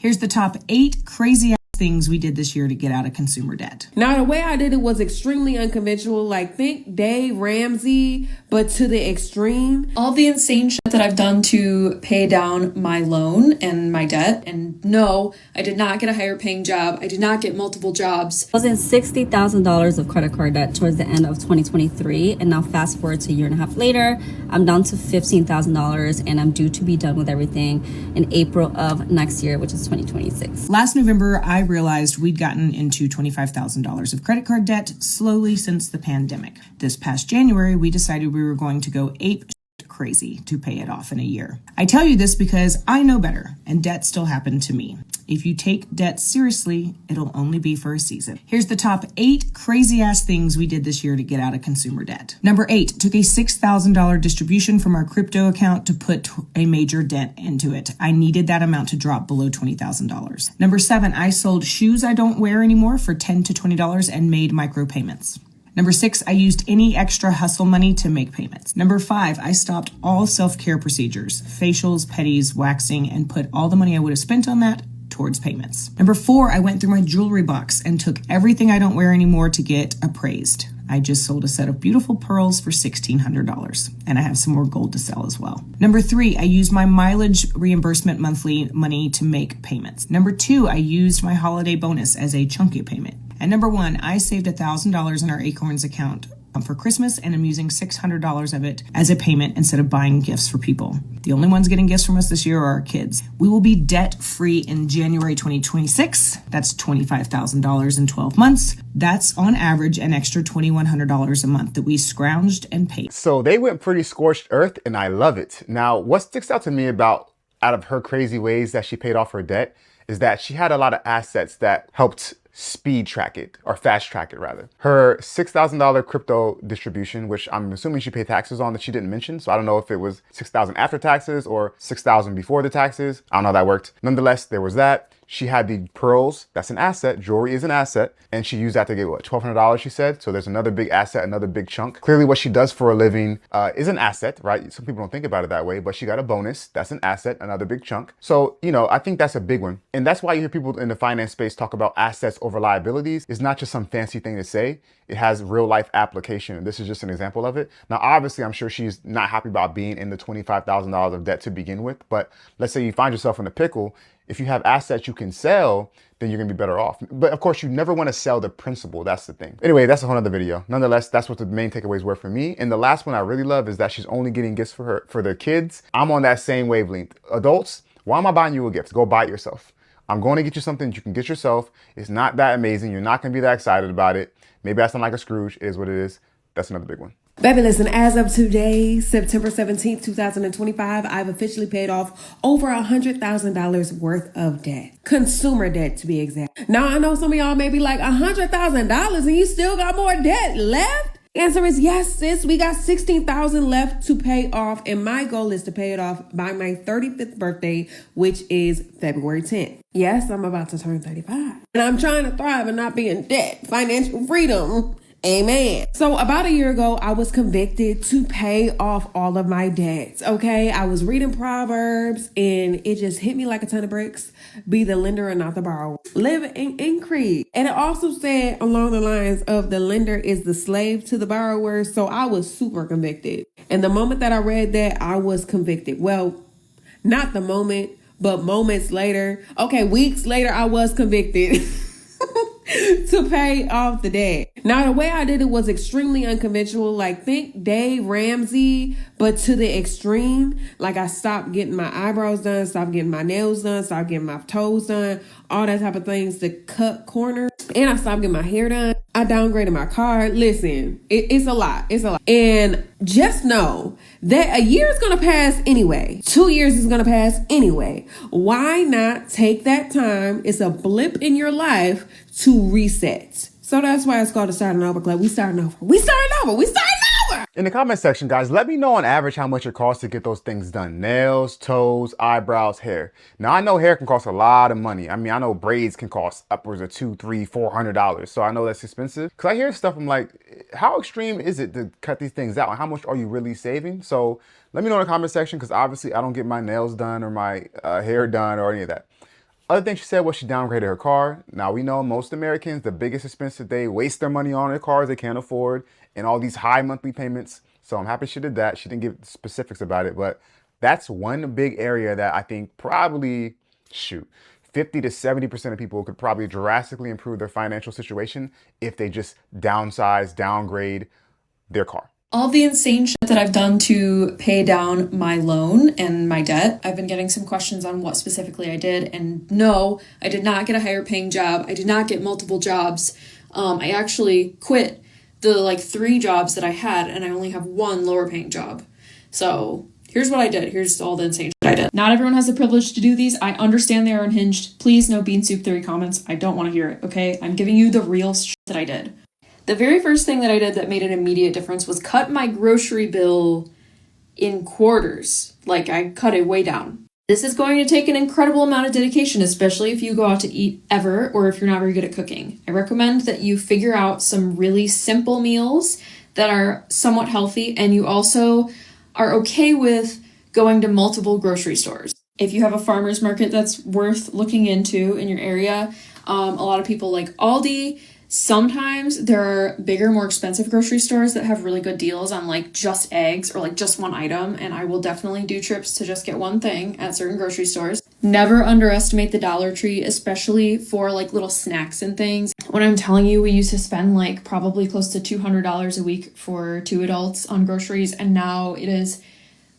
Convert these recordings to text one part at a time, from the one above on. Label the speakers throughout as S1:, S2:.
S1: Here's the top 8 crazy things we did this year to get out of consumer debt.
S2: Now, the way I did it was extremely unconventional. Like, think Dave Ramsey, but to the extreme.
S3: All the insane shit that I've done to pay down my loan and my debt. And no, I did not get a higher paying job. I did not get multiple jobs.
S4: I was in $60,000 of credit card debt towards the end of 2023. And now fast forward to a year and a half later, I'm down to $15,000 and I'm due to be done with everything in April of next year, which is 2026.
S1: Last November, I realized we'd gotten into $25,000 of credit card debt slowly since the pandemic. This past January, we decided we were going to go ape crazy to pay it off in a year. I tell you this because I know better, and debt still happened to me. If you take debt seriously, it'll only be for a season. Here's the top 8 crazy ass things we did this year to get out of consumer debt. Number 8, took a $6,000 distribution from our crypto account to put a major dent into it. I needed that amount to drop below $20,000. Number 7, I sold shoes I don't wear anymore for $10 to $20 and made micropayments. Number 6, I used any extra hustle money to make payments. Number 5, I stopped all self-care procedures, facials, pedis, waxing, and put all the money I would have spent on that towards payments. Number 4, I went through my jewelry box and took everything I don't wear anymore to get appraised. I just sold a set of beautiful pearls for $1,600, and I have some more gold to sell as well. Number 3, I used my mileage reimbursement monthly money to make payments. Number 2, I used my holiday bonus as a chunky payment. And number 1, I saved $1,000 in our Acorns account for Christmas, and I'm using $600 of it as a payment instead of buying gifts for people. The only ones getting gifts from us this year are our kids. We will be debt-free in January 2026. That's $25,000 in 12 months. That's on average an extra $2,100 a month that we scrounged and paid.
S5: So they went pretty scorched earth, and I love it. Now, what sticks out to me out of her crazy ways that she paid off her debt is that she had a lot of assets that helped speed track it, or fast track it rather. Her $6,000 crypto distribution, which I'm assuming she paid taxes on that she didn't mention. So I don't know if it was $6,000 after taxes or $6,000 before the taxes. I don't know how that worked. Nonetheless, there was that. She had the pearls. That's an asset. Jewelry is an asset. And she used that to get, what, $1,200, she said? So there's another big asset, another big chunk. Clearly what she does for a living is an asset, right? Some people don't think about it that way, but she got a bonus. That's an asset, another big chunk. So, I think that's a big one. And that's why you hear people in the finance space talk about assets over liabilities. It's not just some fancy thing to say. It has real life application. And this is just an example of it. Now, obviously, I'm sure she's not happy about being in the $25,000 of debt to begin with. But let's say you find yourself in a pickle. If you have assets you can sell, then you're gonna be better off. But of course, you never wanna sell the principal, that's the thing. Anyway, that's a whole other video. Nonetheless, that's what the main takeaways were for me. And the last one I really love is that she's only getting gifts for their kids. I'm on that same wavelength. Adults, why am I buying you a gift? Go buy it yourself. I'm going to get you something you can get yourself. It's not that amazing. You're not gonna be that excited about it. Maybe I sound like a Scrooge, it is what it is. That's another big one.
S2: Baby, listen, as of today, September 17th, 2025, I've officially paid off over $100,000 worth of debt. Consumer debt, to be exact. Now, I know some of y'all may be like, $100,000 and you still got more debt left? Answer is yes, sis. We got $16,000 left to pay off, and my goal is to pay it off by my 35th birthday, which is February 10th. Yes, I'm about to turn 35. And I'm trying to thrive and not be in debt. Financial freedom. Amen. So about a year ago, I was convicted to pay off all of my debts. Okay. I was reading Proverbs and it just hit me like a ton of bricks. Be the lender and not the borrower. Live in increase. And it also said along the lines of the lender is the slave to the borrower. So I was super convicted. And the moment that I read that, I was convicted. Well, not the moment, but moments later. Okay. Weeks later, I was convicted. To pay off the debt. Now, the way I did it was extremely unconventional. Like, think Dave Ramsey, but to the extreme. Like, I stopped getting my eyebrows done, stopped getting my nails done, stopped getting my toes done, all that type of things to cut corners. And I stopped getting my hair done. I downgraded my car. Listen, it's a lot. It's a lot. And just know that a year is going to pass anyway. 2 years is going to pass anyway. Why not take that time? It's a blip in your life to reset. So that's why it's called the Starting Over Club. We starting over. We starting over. We starting over.
S5: In the comment section, guys, let me know on average how much it costs to get those things done. Nails, toes, eyebrows, hair. Now, I know hair can cost a lot of money. I mean, I know braids can cost upwards of $200, $300, $400. So I know that's expensive. Because I hear stuff, I'm like, how extreme is it to cut these things out? And how much are you really saving? So let me know in the comment section, because obviously I don't get my nails done or my hair done or any of that. Other thing she said was she downgraded her car. Now we know most Americans, the biggest expense that they waste their money on are cars they can't afford and all these high monthly payments. So I'm happy she did that. She didn't give specifics about it, but that's one big area that I think probably, 50 to 70% of people could probably drastically improve their financial situation if they just downsize, downgrade their car.
S3: All the insane shit that I've done to pay down my loan and my debt. I've been getting some questions on what specifically I did. And no, I did not get a higher paying job. I did not get multiple jobs. I actually quit the 3 jobs that I had, and I only have 1 lower paying job. So here's what I did. Here's all the insane shit I did. Not everyone has the privilege to do these. I understand they are unhinged. Please, no bean soup theory comments. I don't want to hear it, okay? I'm giving you the real shit that I did. The very first thing that I did that made an immediate difference was cut my grocery bill in quarters. I cut it way down. This is going to take an incredible amount of dedication, especially if you go out to eat ever or if you're not very good at cooking. I recommend that you figure out some really simple meals that are somewhat healthy, and you also are okay with going to multiple grocery stores. If you have a farmer's market that's worth looking into in your area, a lot of people like Aldi. Sometimes there are bigger, more expensive grocery stores that have really good deals on just eggs or just one item, and I will definitely do trips to just get one thing at certain grocery stores. Never underestimate the Dollar Tree, especially for little snacks and things. When I'm telling you, we used to spend probably close to $200 a week for 2 adults on groceries, and now it is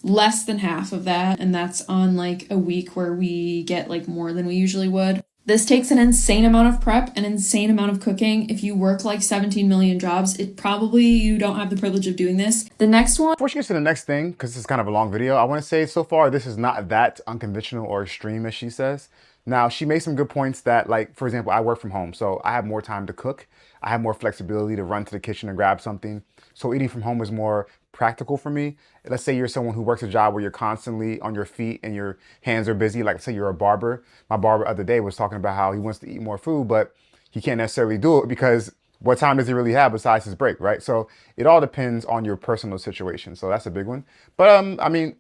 S3: less than half of that, and that's on a week where we get more than we usually would. This takes an insane amount of prep, an insane amount of cooking. If you work 17 million jobs, you don't have the privilege of doing this. The next one.
S5: Before she gets to the next thing, because this is kind of a long video, I want to say so far this is not that unconventional or extreme as she says. Now, she made some good points that, for example, I work from home, so I have more time to cook. I have more flexibility to run to the kitchen and grab something. So eating from home is more practical for me. Let's say you're someone who works a job where you're constantly on your feet and your hands are busy. Say you're a barber. My barber the other day was talking about how he wants to eat more food, but he can't necessarily do it because what time does he really have besides his break, right? So it all depends on your personal situation. So that's a big one. But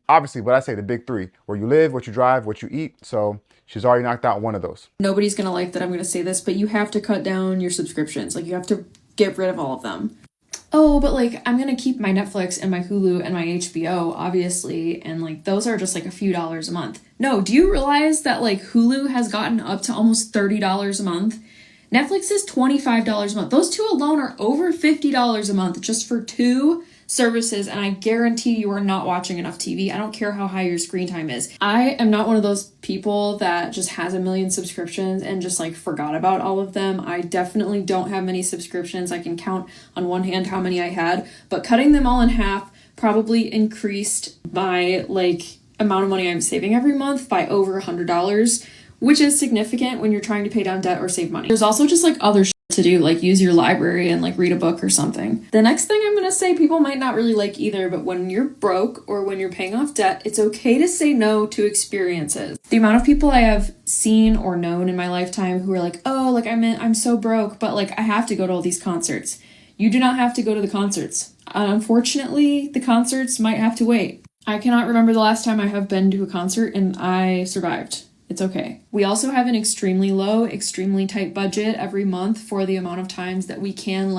S5: obviously, what I say, the big 3, where you live, what you drive, what you eat. So she's already knocked out one of those.
S3: Nobody's going to like that I'm going to say this, but you have to cut down your subscriptions. You have to get rid of all of them. Oh, but I'm going to keep my Netflix and my Hulu and my HBO, obviously, and those are just a few dollars a month. No, do you realize that Hulu has gotten up to almost $30 a month? Netflix is $25 a month. Those 2 alone are over $50 a month just for 2 services, and I guarantee you are not watching enough TV. I don't care how high your screen time is. I am not one of those people that just has a million subscriptions and just forgot about all of them. I definitely don't have many subscriptions. I can count on one hand how many I had, but cutting them all in half probably increased my amount of money I'm saving every month by over $100, which is significant when you're trying to pay down debt or save money. There's also just other to do, use your library and read a book or something. The next thing I'm gonna say people might not really like either, but when you're broke or when you're paying off debt, it's okay to say no to experiences. The amount of people I have seen or known in my lifetime who are I'm so broke, but I have to go to all these concerts. You do not have to go to the concerts. Unfortunately, the concerts might have to wait. I cannot remember the last time I have been to a concert and I survived. It's okay. We also have an extremely low, extremely tight budget every month for the amount of times that we can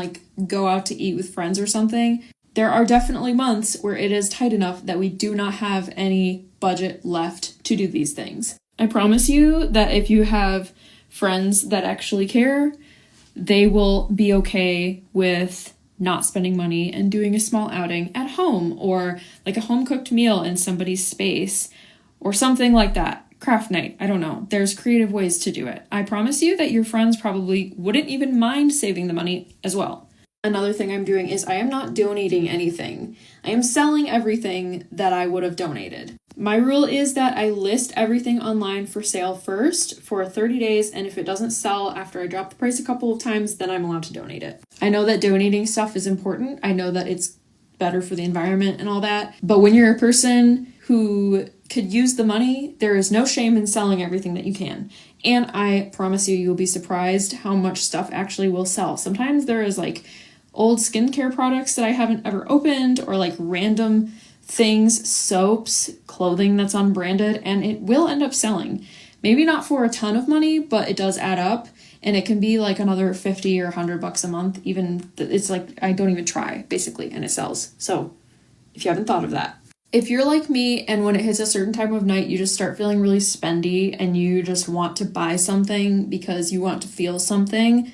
S3: go out to eat with friends or something. There are definitely months where it is tight enough that we do not have any budget left to do these things. I promise you that if you have friends that actually care, they will be okay with not spending money and doing a small outing at home or a home cooked meal in somebody's space or something like that. Craft night. I don't know. There's creative ways to do it. I promise you that your friends probably wouldn't even mind saving the money as well. Another thing I'm doing is I am not donating anything. I am selling everything that I would have donated. My rule is that I list everything online for sale first for 30 days, and if it doesn't sell after I drop the price a couple of times, then I'm allowed to donate it. I know that donating stuff is important. I know that it's better for the environment and all that. But when you're a person who could use the money, there is no shame in selling everything that you can. And I promise you, you'll be surprised how much stuff actually will sell. Sometimes there is old skincare products that I haven't ever opened or random things, soaps, clothing that's unbranded, and it will end up selling. Maybe not for a ton of money, but it does add up. And it can be like another 50 or $100 a month. Even it's like, I don't even try basically, and it sells. So if you haven't thought of that. If you're like me and when it hits a certain time of night, you just start feeling really spendy and you just want to buy something because you want to feel something,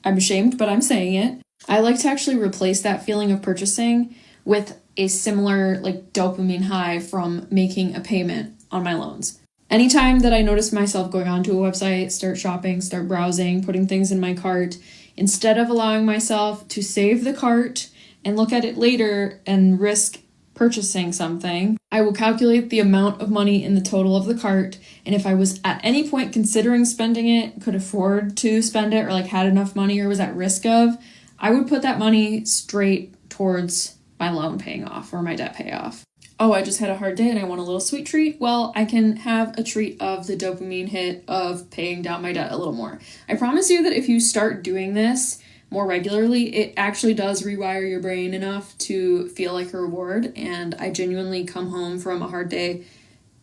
S3: I'm ashamed, but I'm saying it. I like to actually replace that feeling of purchasing with a similar like dopamine high from making a payment on my loans. Anytime that I notice myself going onto a website, start shopping, start browsing, putting things in my cart, instead of allowing myself to save the cart and look at it later and risk purchasing something, I will calculate the amount of money in the total of the cart. And if I was at any point considering spending it, could afford to spend it, or like had enough money or was at risk of, I would put that money straight towards my loan paying off or my debt payoff. Oh, I just had a hard day and I want a little sweet treat. Well, I can have a treat of the dopamine hit of paying down my debt a little more. I promise you that if you start doing this more regularly, it actually does rewire your brain enough to feel like a reward. And I genuinely come home from a hard day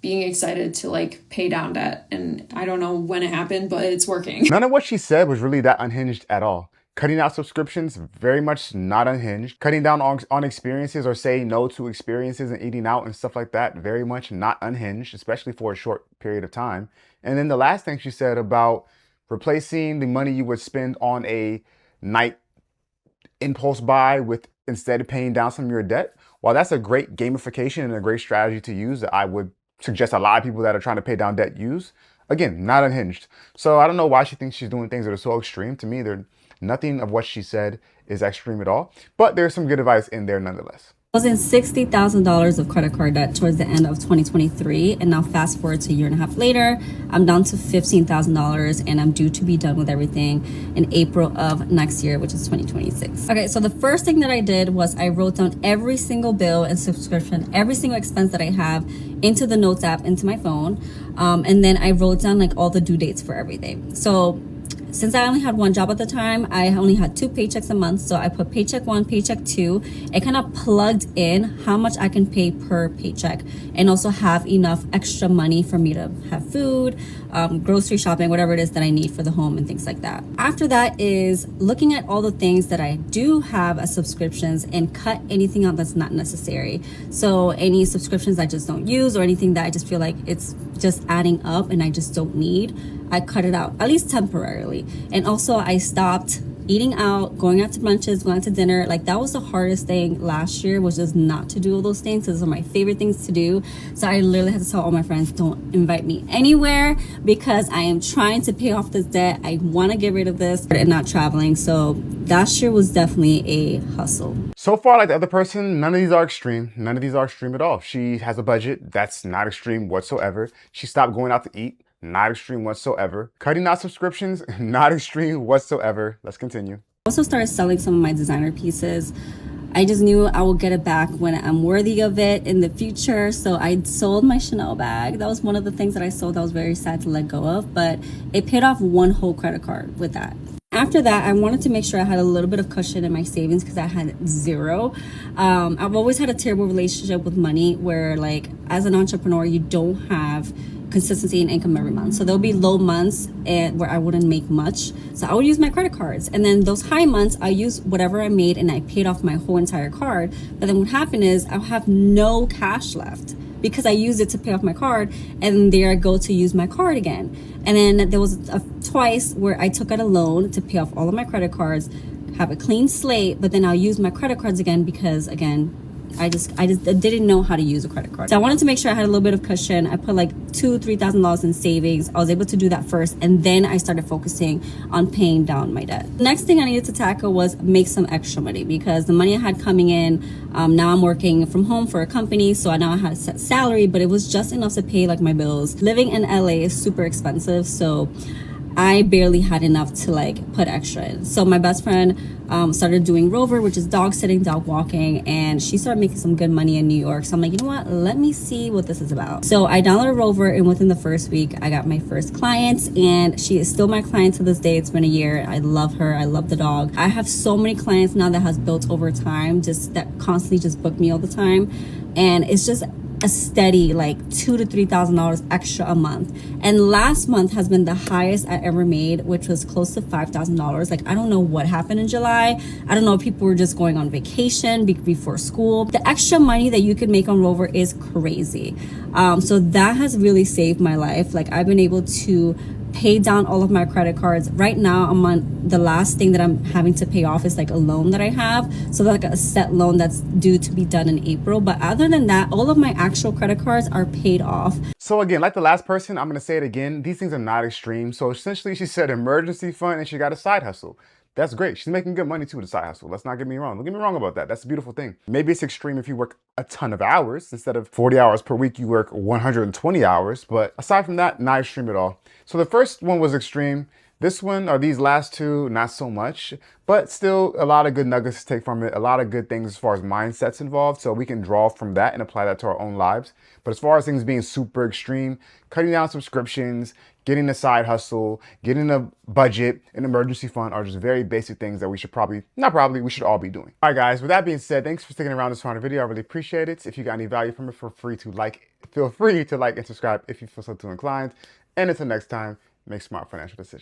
S3: being excited to like pay down debt. And I don't know when it happened, but it's working.
S5: None of what she said was really that unhinged at all. Cutting out subscriptions, very much not unhinged. Cutting down on experiences or saying no to experiences and eating out and stuff like that, very much not unhinged, especially for a short period of time. And then the last thing she said about replacing the money you would spend on a night impulse buy with instead of paying down some of your debt. While that's a great gamification and a great strategy to use that I would suggest a lot of people that are trying to pay down debt use, again, not unhinged. So I don't know why she thinks she's doing things that are so extreme. To me, nothing of what she said is extreme at all, but there's some good advice in there nonetheless.
S4: I was in $60,000 of credit card debt towards the end of 2023, and now fast forward to a year and a half later, I'm down to $15,000 and I'm due to be done with everything in April of next year, which is 2026. Okay, so the first thing that I did was I wrote down every single bill and subscription, every single expense that I have into the Notes app, into my phone, and then I wrote down like all the due dates for everything. So since I only had one job at the time, I only had 2 paychecks a month. So I put paycheck 1, paycheck 2. It kind of plugged in how much I can pay per paycheck and also have enough extra money for me to have food, grocery shopping, whatever it is that I need for the home and things like that. After that is looking at all the things that I do have as subscriptions and cut anything out that's not necessary. So any subscriptions I just don't use or anything that I just feel like it's just adding up and I just don't need, I cut it out, at least temporarily. And also I stopped eating out, going out to lunches, going out to dinner. Like that was the hardest thing last year, was just not to do all those things. Those are my favorite things to do. So I literally had to tell all my friends, don't invite me anywhere because I am trying to pay off this debt. I want to get rid of this and not traveling. So last year was definitely a hustle.
S5: So far, like the other person, none of these are extreme. None of these are extreme at all. She has a budget that's not extreme whatsoever. She stopped going out to eat. Not extreme whatsoever. Cutting out subscriptions, not extreme whatsoever. Let's continue.
S4: I also started selling some of my designer pieces. I just knew I will get it back when I'm worthy of it in the future. So I sold my Chanel bag. That was one of the things that I sold. I was very sad to let go of, but it paid off one whole credit card with that. After that, I wanted to make sure I had a little bit of cushion in my savings because I had zero. I've always had a terrible relationship with money where, like, as an entrepreneur, you don't have consistency in income every month. So there'll be low months where I wouldn't make much. So I would use my credit cards. And then those high months, I use whatever I made and I paid off my whole entire card. But then what happened is I'll have no cash left because I used it to pay off my card. And there I go to use my card again. And then there was twice where I took out a loan to pay off all of my credit cards, have a clean slate, but then I'll use my credit cards again because, again, I just didn't know how to use a credit card. So I wanted to make sure I had a little bit of cushion. I put like $2,000-$3,000 in savings. I was able to do that first, and then I started focusing on paying down my debt. The next thing I needed to tackle was make some extra money because the money I had coming in, now I'm working from home for a company, so I now had a set salary, but it was just enough to pay like my bills. Living in LA is super expensive, so I barely had enough to like put extra in. So my best friend started doing Rover, which is dog sitting, dog walking, and she started making some good money in New York. So I'm like, you know what? Let me see what this is about. So I downloaded Rover, and within the first week, I got my first clients, and she is still my client to this day. It's been a year. I love her. I love the dog. I have so many clients now that has built over time, just that constantly just book me all the time, and it's just a steady like $2,000 to $3,000 extra a month. And last month has been the highest I ever made, which was close to $5,000. Like, I don't know what happened in July. I don't know if people were just going on vacation before school. The extra money that you could make on Rover is crazy. So that has really saved my life. Like, I've been able to pay down all of my credit cards. Right now, I'm on the last thing that I'm having to pay off is like a loan that I have. So like a set loan that's due to be done in April. But other than that, all of my actual credit cards are paid off.
S5: So again, like the last person, I'm gonna say it again. These things are not extreme. So essentially she said emergency fund and she got a side hustle. That's great. She's making good money too with a side hustle. Let's not get me wrong. Don't get me wrong about that. That's a beautiful thing. Maybe it's extreme if you work a ton of hours. Instead of 40 hours per week, you work 120 hours. But aside from that, not extreme at all. So the first one was extreme. This one, or these last two, not so much, but still a lot of good nuggets to take from it. A lot of good things as far as mindsets involved. So we can draw from that and apply that to our own lives. But as far as things being super extreme, cutting down subscriptions, getting a side hustle, getting a budget, an emergency fund are just very basic things that we should we should all be doing. All right, guys, with that being said, thanks for sticking around this far in the video. I really appreciate it. If you got any value from it, feel free to like and subscribe if you feel so too inclined. And until next time, make smart financial decisions.